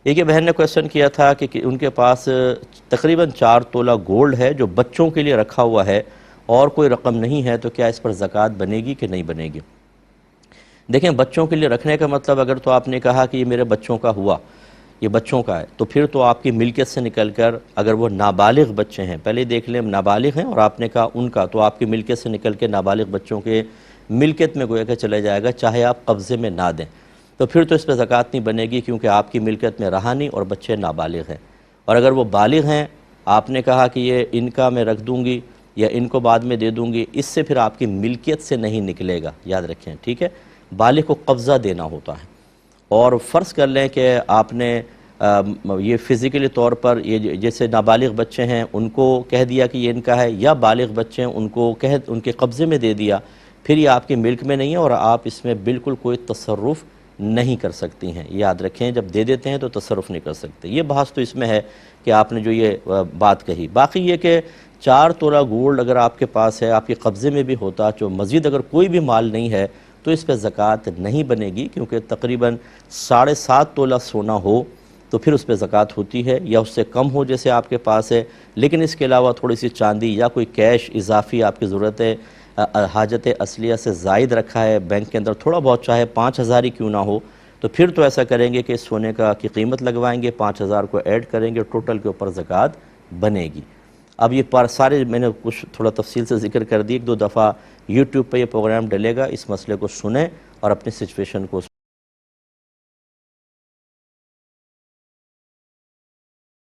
ایک بہن نے کویسچن کیا تھا کہ ان کے پاس تقریباً 4 تولہ گولڈ ہے جو بچوں کے لیے رکھا ہوا ہے اور کوئی رقم نہیں ہے، تو کیا اس پر زکوٰۃ بنے گی کہ نہیں بنے گی؟ دیکھیں، بچوں کے لیے رکھنے کا مطلب، اگر تو آپ نے کہا کہ یہ میرے بچوں کا ہوا، یہ بچوں کا ہے، تو پھر تو آپ کی ملکیت سے نکل کر، اگر وہ نابالغ بچے ہیں، پہلے دیکھ لیں نابالغ ہیں اور آپ نے کہا ان کا، تو آپ کی ملکیت سے نکل کے نابالغ بچوں کے ملکیت میں گویا کہ چلے جائے گا، چاہے آپ قبضے میں نہ دیں، تو پھر تو اس پہ زکوٰۃ نہیں بنے گی، کیونکہ آپ کی ملکیت میں رہا نہیں اور بچے نابالغ ہیں۔ اور اگر وہ بالغ ہیں، آپ نے کہا کہ یہ ان کا میں رکھ دوں گی یا ان کو بعد میں دے دوں گی، اس سے پھر آپ کی ملکیت سے نہیں نکلے گا، یاد رکھیں، ٹھیک ہے؟ بالغ کو قبضہ دینا ہوتا ہے۔ اور فرض کر لیں کہ آپ نے یہ فزیکلی طور پر، یہ جیسے نابالغ بچے ہیں ان کو کہہ دیا کہ یہ ان کا ہے، یا بالغ بچے ہیں ان کے قبضے میں دے دیا، پھر یہ آپ کے ملک میں نہیں ہے اور آپ اس میں بالکل کوئی تصرف نہیں کر سکتی ہیں۔ یاد رکھیں، جب دے دیتے ہیں تو تصرف نہیں کر سکتے۔ یہ بحث تو اس میں ہے کہ آپ نے جو یہ بات کہی۔ باقی یہ کہ 4 تولہ گولڈ اگر آپ کے پاس ہے، آپ کے قبضے میں بھی ہوتا، جو مزید اگر کوئی بھی مال نہیں ہے تو اس پہ زکوٰۃ نہیں بنے گی، کیونکہ تقریباً 7.5 تولہ سونا ہو تو پھر اس پہ زکوٰۃ ہوتی ہے، یا اس سے کم ہو جیسے آپ کے پاس ہے، لیکن اس کے علاوہ تھوڑی سی چاندی یا کوئی کیش اضافی آپ کی ضرورت ہے، حاجت اصلیہ سے زائد رکھا ہے بینک کے اندر، تھوڑا بہت چاہے 5,000 ہی کیوں نہ ہو، تو پھر تو ایسا کریں گے کہ اس سونے کی قیمت لگوائیں گے، 5,000 کو ایڈ کریں گے، ٹوٹل کے اوپر زکوٰۃ بنے گی۔ اب یہ سارے میں نے کچھ تھوڑا تفصیل سے ذکر کر دی، 1-2 دفعہ یوٹیوب پہ یہ پروگرام ڈلے گا، اس مسئلے کو سنیں اور اپنی سچویشن کو